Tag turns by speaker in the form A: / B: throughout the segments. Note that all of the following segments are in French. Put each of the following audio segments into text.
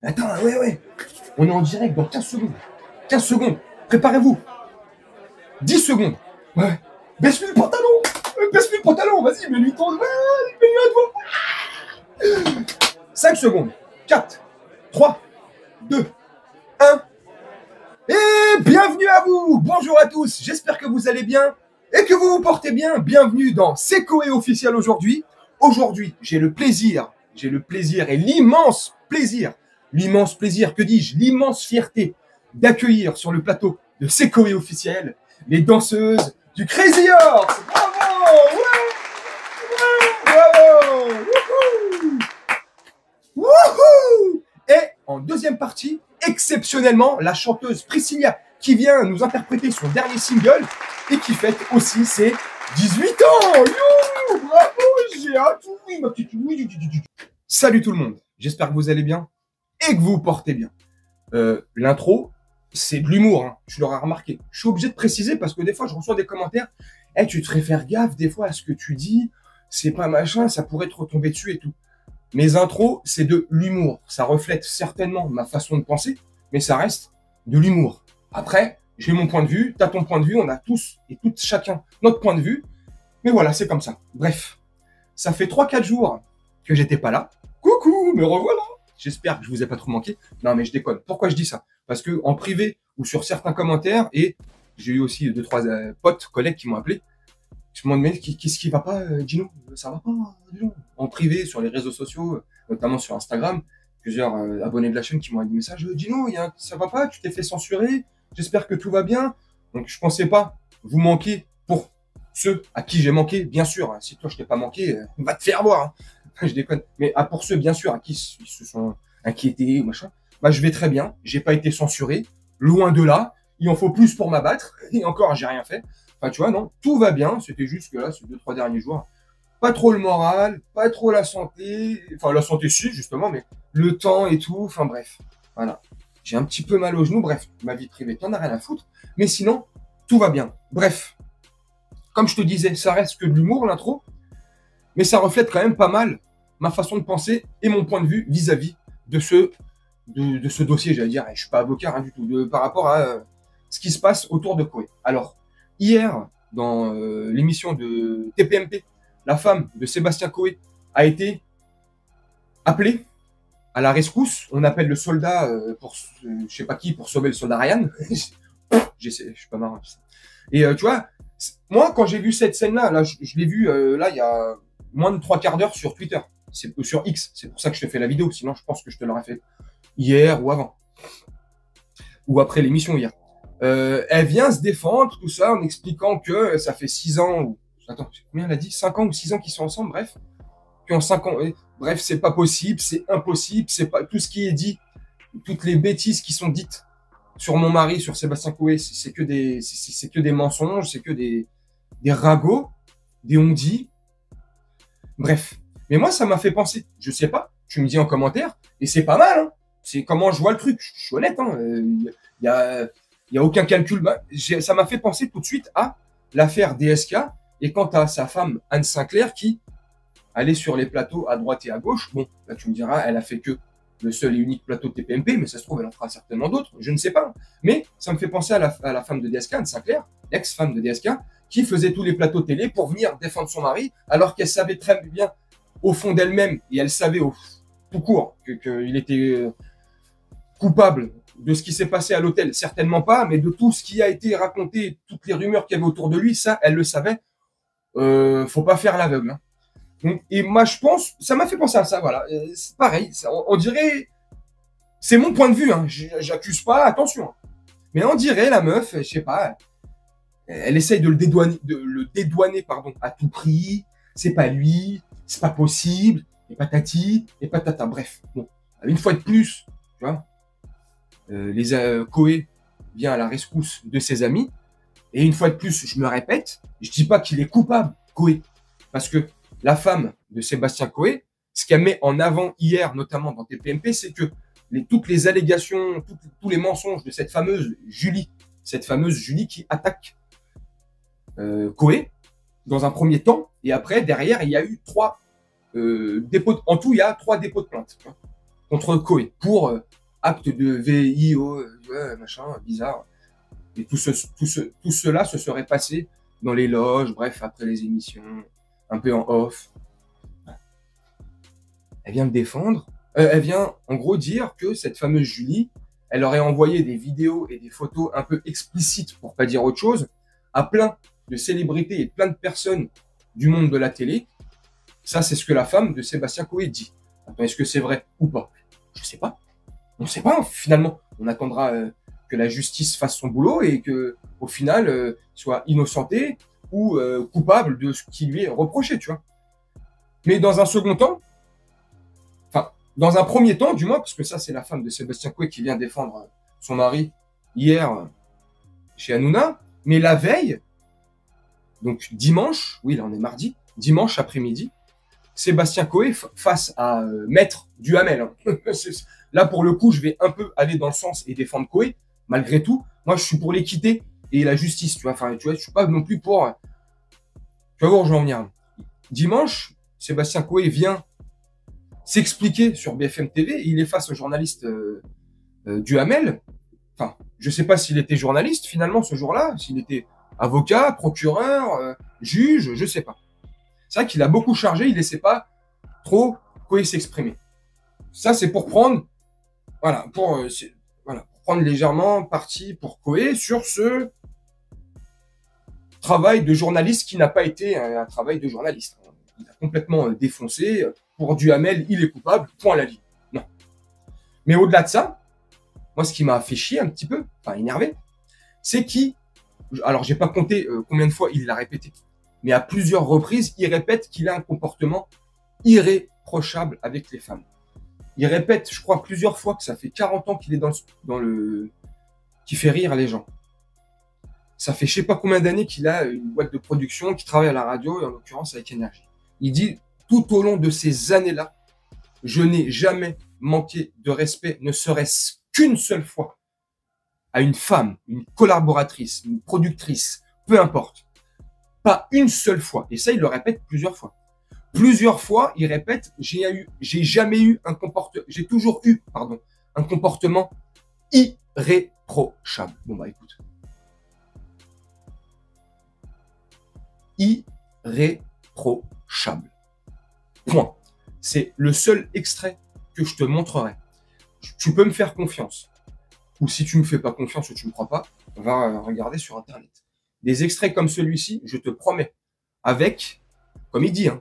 A: Attends, ouais. On est en direct dans 15 secondes. 15 secondes. Préparez-vous. 10 secondes. Ouais. Baisse-lui le pantalon. Baisse-lui le pantalon. Vas-y, mets-lui ton... Mets-lui un doigt. 5 secondes. 4, 3, 2, 1. Et bienvenue à vous. Bonjour à tous. J'espère que vous allez bien et que vous vous portez bien. Bienvenue dans C'est Koé officiel aujourd'hui. Aujourd'hui, j'ai le plaisir et l'immense plaisir, que dis-je, l'immense fierté d'accueillir sur le plateau de C'est Koé officiel les danseuses du Crazy Horse. Bravo! Bravo! Wouhou! Et en deuxième partie, exceptionnellement, la chanteuse Priscilla qui vient nous interpréter son dernier single et qui fête aussi ses 18 ans. Yo! Bravo! J'ai hâte. Oui, ma petite. Salut tout le monde. J'espère que vous allez bien et que vous vous portez bien. L'intro, c'est de l'humour. Hein. Tu l'auras remarqué. Je suis obligé de préciser parce que des fois, je reçois des commentaires. Hey, tu te ferais faire gaffe des fois à ce que tu dis. C'est pas machin, ça pourrait te retomber dessus et tout. Mes intros, c'est de l'humour. Ça reflète certainement ma façon de penser, mais ça reste de l'humour. Après, j'ai mon point de vue, t'as ton point de vue, on a tous et toutes chacun notre point de vue. Mais voilà, c'est comme ça. Bref, ça fait 3-4 jours que j'étais pas là. Coucou, me revoilà. J'espère que je vous ai pas trop manqué. Non, mais je déconne. Pourquoi je dis ça? Parce que en privé ou sur certains commentaires, et j'ai eu aussi 2-3 potes, collègues qui m'ont appelé, je me demandais qu'est-ce qui va pas, Gino? Ça va pas, Gino? En privé, sur les réseaux sociaux, notamment sur Instagram, plusieurs abonnés de la chaîne qui m'ont envoyé des messages. Gino, ça va pas? Tu t'es fait censurer? J'espère que tout va bien. Donc, je pensais pas vous manquer pour ceux à qui j'ai manqué, bien sûr. Hein. Si toi, je t'ai pas manqué, on va te faire voir. Hein. Je déconne. Mais pour ceux, bien sûr, à qui ils se sont inquiétés ou machin, bah, je vais très bien. J'ai pas été censuré. Loin de là. Il en faut plus pour m'abattre. Et encore, j'ai rien fait. Enfin, tu vois, non, tout va bien. C'était juste que là, ces 2-3 derniers jours, pas trop le moral, pas trop la santé. Enfin, la santé, si, justement, mais le temps et tout. Enfin, bref. Voilà. J'ai un petit peu mal au genou. Bref, ma vie privée, t'en as rien à foutre. Mais sinon, tout va bien. Bref. Comme je te disais, ça reste que de l'humour, l'intro. Mais ça reflète quand même pas mal ma façon de penser et mon point de vue vis-à-vis de ce dossier, j'allais dire. Je suis pas avocat, rien du tout. Par rapport à ce qui se passe autour de Koé. Alors, hier, dans l'émission de TPMP, la femme de Sébastien Koé a été appelée à la rescousse. On appelle le soldat pour, je sais pas qui, pour sauver le soldat Ryan. Je suis pas marrant. Et tu vois, moi, quand j'ai vu cette scène-là, je l'ai vue là, il y a moins de 3/4 d'heure sur Twitter. C'est sur X. C'est pour ça que je te fais la vidéo. Sinon, je pense que je te l'aurais fait hier ou avant. Ou après l'émission hier. Elle vient se défendre, tout ça, en expliquant que ça fait 6 ans, ou... Attends, combien elle a dit? 5 ans ou 6 ans qu'ils sont ensemble, bref. Qu'en 5 ans, bref, c'est pas possible, c'est impossible, c'est pas... Tout ce qui est dit, toutes les bêtises qui sont dites sur mon mari, sur Sébastien Koé, c'est que des mensonges, c'est que des ragots, des on-dit. Bref. Mais moi, ça m'a fait penser, je sais pas, tu me dis en commentaire, et c'est pas mal, hein. C'est comment je vois le truc, je suis honnête, hein. Il y a aucun calcul. Ça m'a fait penser tout de suite à l'affaire DSK et quant à sa femme Anne Sinclair qui allait sur les plateaux à droite et à gauche. Bon, là tu me diras, elle a fait que le seul et unique plateau de TPMP, mais ça se trouve, elle en fera certainement d'autres, je ne sais pas. Mais ça me fait penser à la femme de DSK, Anne Sinclair, l'ex-femme de DSK, qui faisait tous les plateaux télé pour venir défendre son mari, alors qu'elle savait très bien au fond d'elle-même, et elle savait tout court qu'il était coupable de ce qui s'est passé à l'hôtel, certainement pas, mais de tout ce qui a été raconté, toutes les rumeurs qu'il y avait autour de lui, ça, elle le savait. Faut pas faire l'aveugle. Hein. Donc, et moi, je pense, ça m'a fait penser à ça, voilà. C'est pareil, on dirait, c'est mon point de vue, hein, j'accuse pas, attention. Mais on dirait, la meuf, je sais pas, elle essaye de le dédouaner, pardon, à tout prix, c'est pas lui, c'est pas possible, et patati, et patata, bref. Bon, une fois de plus, tu vois, Koé vient à la rescousse de ses amis. Et une fois de plus, je me répète, je dis pas qu'il est coupable, Koé. Parce que la femme de Sébastien Koé, ce qu'elle met en avant hier, notamment dans TPMP, c'est que toutes les allégations, tous les mensonges de cette fameuse Julie qui attaque Koé, dans un premier temps, et après, derrière, il y a eu 3 dépôts, en tout, il y a 3 dépôts de plainte contre Koé pour acte de VIO, machin, bizarre. Et tout cela se serait passé dans les loges, bref, après les émissions, un peu en off. Elle vient me défendre. Elle vient, en gros, dire que cette fameuse Julie, elle aurait envoyé des vidéos et des photos un peu explicites, pour pas dire autre chose, à plein de célébrités et plein de personnes du monde de la télé. Ça, c'est ce que la femme de Sébastien Coé dit. Attends, est-ce que c'est vrai ou pas? Je sais pas. On sait pas, finalement. On attendra que la justice fasse son boulot et que, au final, soit innocenté ou coupable de ce qui lui est reproché, tu vois. Mais dans un second temps, enfin, dans un premier temps, du moins, parce que ça, c'est la femme de Sébastien Coé qui vient défendre son mari hier chez Hanouna, mais la veille, donc dimanche, oui, là on est mardi, dimanche après-midi, Sébastien Coé face à Maître Duhamel. Hein. Là, pour le coup, je vais un peu aller dans le sens et défendre Coé. Malgré tout, moi, je suis pour l'équité et la justice. Tu vois, enfin, tu vois, je suis pas non plus pour. Tu vas voir où je vais en venir. Dimanche, Sébastien Coé vient s'expliquer sur BFM TV. Il est face au journaliste Duhamel. Enfin, je sais pas s'il était journaliste finalement ce jour-là, s'il était avocat, procureur, juge, je sais pas. C'est vrai qu'il a beaucoup chargé, il laissait pas trop Coé s'exprimer. Ça, c'est pour prendre, voilà, pour prendre légèrement parti pour Coé sur ce travail de journaliste qui n'a pas été un travail de journaliste. Il a complètement défoncé. Pour Duhamel, il est coupable, point à la ligne. Non. Mais au-delà de ça, moi, ce qui m'a fait chier un petit peu, enfin énervé, c'est alors j'ai pas compté combien de fois il l'a répété, mais à plusieurs reprises, il répète qu'il a un comportement irréprochable avec les femmes. Il répète, je crois, plusieurs fois que ça fait 40 ans qu'il est qui fait rire les gens. Ça fait je sais pas combien d'années qu'il a une boîte de production, qui travaille à la radio, et en l'occurrence avec Énergie. Il dit, tout au long de ces années-là, je n'ai jamais manqué de respect, ne serait-ce qu'une seule fois, à une femme, une collaboratrice, une productrice, peu importe. Pas une seule fois. Et ça, il le répète plusieurs fois. Plusieurs fois, il répète, j'ai toujours eu, un comportement irréprochable. Bon, bah, écoute. Irréprochable. Point. C'est le seul extrait que je te montrerai. Tu peux me faire confiance. Ou si tu me fais pas confiance ou tu me crois pas, on va regarder sur Internet. Des extraits comme celui-ci, je te promets, avec, comme il dit, hein,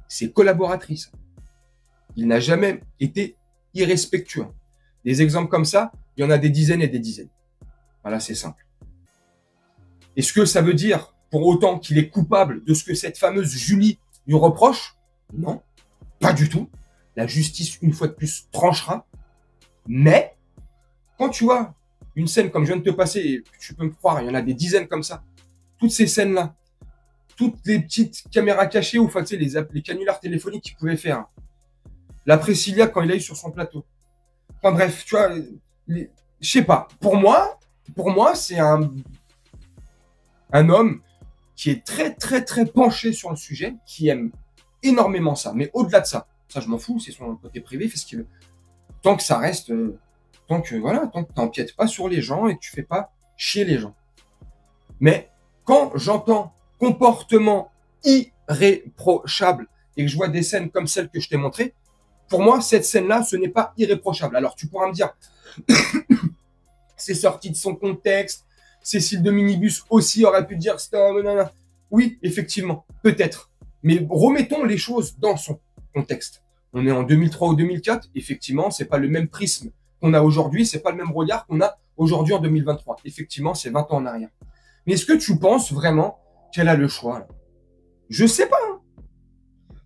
A: ses collaboratrices. Il n'a jamais été irrespectueux. Des exemples comme ça, il y en a des dizaines et des dizaines. Voilà, c'est simple. Est-ce que ça veut dire, pour autant, qu'il est coupable de ce que cette fameuse Julie lui reproche? Non, pas du tout. La justice, une fois de plus, tranchera. Mais, quand tu vois une scène comme je viens de te passer, et tu peux me croire, il y en a des dizaines comme ça, toutes ces scènes-là, toutes les petites caméras cachées, ou enfin, tu sais, les canulars téléphoniques qu'il pouvait faire. La Priscilla, quand il a eu sur son plateau. Enfin bref, tu vois, je sais pas. Pour moi, c'est un homme qui est très, très, très penché sur le sujet, qui aime énormément ça. Mais au-delà de ça, je m'en fous, c'est son côté privé, il fait ce qu'il veut. Tant que ça reste, tant que t'empiètes pas sur les gens et que tu fais pas chier les gens. Mais quand j'entends comportement irréprochable et que je vois des scènes comme celle que je t'ai montrée, pour moi, cette scène-là, ce n'est pas irréprochable. Alors, tu pourras me dire, c'est sorti de son contexte, Cécile de Minibus aussi aurait pu dire, oui, effectivement, peut-être. Mais remettons les choses dans son contexte. On est en 2003 ou 2004, effectivement, c'est pas le même prisme qu'on a aujourd'hui, c'est pas le même regard qu'on a aujourd'hui en 2023. Effectivement, c'est 20 ans en arrière. Mais est-ce que tu penses vraiment qu'elle a le choix là? Je sais pas.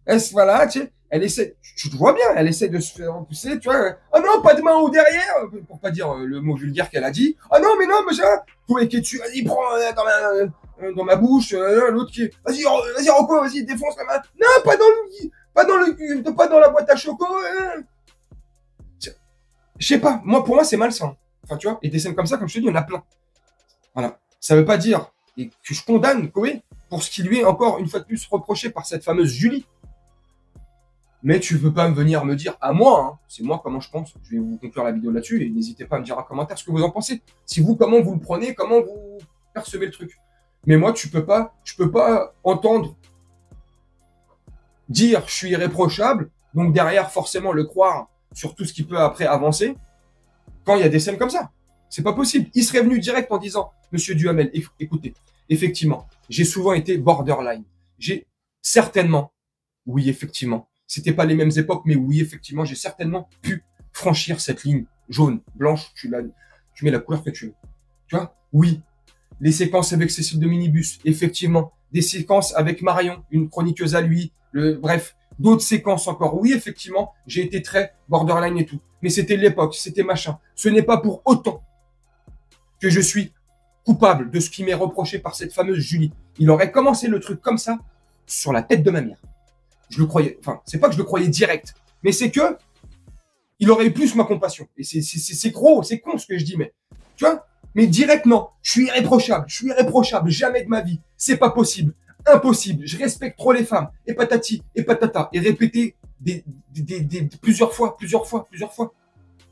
A: Hein. Voilà, tu sais, elle essaie, tu te vois bien, elle essaie de se faire repousser, tu vois. Ah non, pas de main au derrière, pour pas dire le mot vulgaire qu'elle a dit. Ah non, mais non, machin, pour qui tu, vas-y, prends dans ma bouche, l'autre qui, vas-y, Rocco, vas-y, défonce la main. Non, pas dans la boîte à choco. Je sais pas, pour moi, c'est malsain. Enfin, tu vois, et des scènes comme ça, comme je te dis, il y en a plein. Voilà. Ça veut pas dire que je condamne Coé pour ce qui lui est encore une fois de plus reproché par cette fameuse Julie. Mais tu peux pas venir me dire à moi, hein, c'est moi comment je pense. Je vais vous conclure la vidéo là-dessus et n'hésitez pas à me dire en commentaire ce que vous en pensez. Si vous, comment vous le prenez, comment vous percevez le truc. Mais moi, je peux pas entendre dire je suis irréprochable, donc derrière forcément le croire sur tout ce qui peut après avancer quand il y a des scènes comme ça. C'est pas possible. Il serait venu direct en disant, Monsieur Duhamel, écoutez, effectivement, j'ai souvent été borderline. J'ai certainement, oui, effectivement, c'était pas les mêmes époques, mais oui, effectivement, j'ai certainement pu franchir cette ligne jaune, blanche, tu mets la couleur que tu veux. Tu vois? Oui. Les séquences avec Cécile de Minibus, effectivement. Des séquences avec Marion, une chroniqueuse à lui, bref, d'autres séquences encore. Oui, effectivement, j'ai été très borderline et tout. Mais c'était l'époque, c'était machin. Ce n'est pas pour autant que je suis coupable de ce qui m'est reproché par cette fameuse Julie. Il aurait commencé le truc comme ça sur la tête de ma mère. Je le croyais, enfin, c'est pas que je le croyais direct, mais c'est que il aurait eu plus ma compassion. Et c'est gros, c'est con ce que je dis, mais tu vois, mais direct, non. Je suis irréprochable, jamais de ma vie. C'est pas possible, impossible. Je respecte trop les femmes, et patati, et patata, et répéter plusieurs fois. Je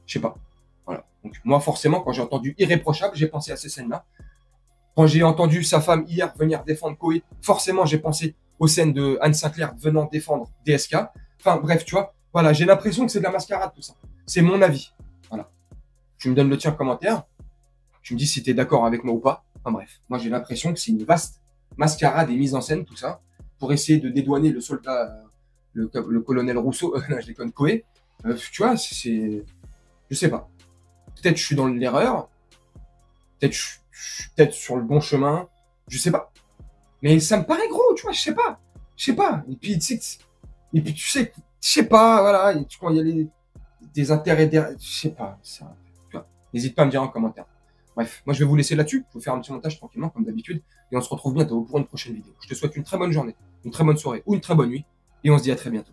A: sais pas. Voilà. Donc, moi, forcément, quand j'ai entendu irréprochable, j'ai pensé à ces scènes-là. Quand j'ai entendu sa femme hier venir défendre Koé, forcément, j'ai pensé aux scènes de Anne Sinclair venant défendre DSK. Enfin, bref, tu vois, voilà, j'ai l'impression que c'est de la mascarade, tout ça. C'est mon avis. Voilà. Tu me donnes le tien en commentaire. Tu me dis si tu es d'accord avec moi ou pas. Enfin, bref, moi, j'ai l'impression que c'est une vaste mascarade et mise en scène, tout ça, pour essayer de dédouaner le soldat, le colonel Rousseau, je déconne, Koé. Tu vois, je sais pas. Peut-être je suis dans l'erreur. Peut-être je suis peut-être sur le bon chemin. Je sais pas. Mais ça me paraît gros, tu vois, je sais pas. Et puis, tu sais, je sais pas, voilà, quand il y a des intérêts derrière, je sais pas, ça, tu vois. N'hésite pas à me dire en commentaire. Bref, moi je vais vous laisser là-dessus. Je vais faire un petit montage tranquillement, comme d'habitude. Et on se retrouve bientôt pour une prochaine vidéo. Je te souhaite une très bonne journée, une très bonne soirée ou une très bonne nuit. Et on se dit à très bientôt.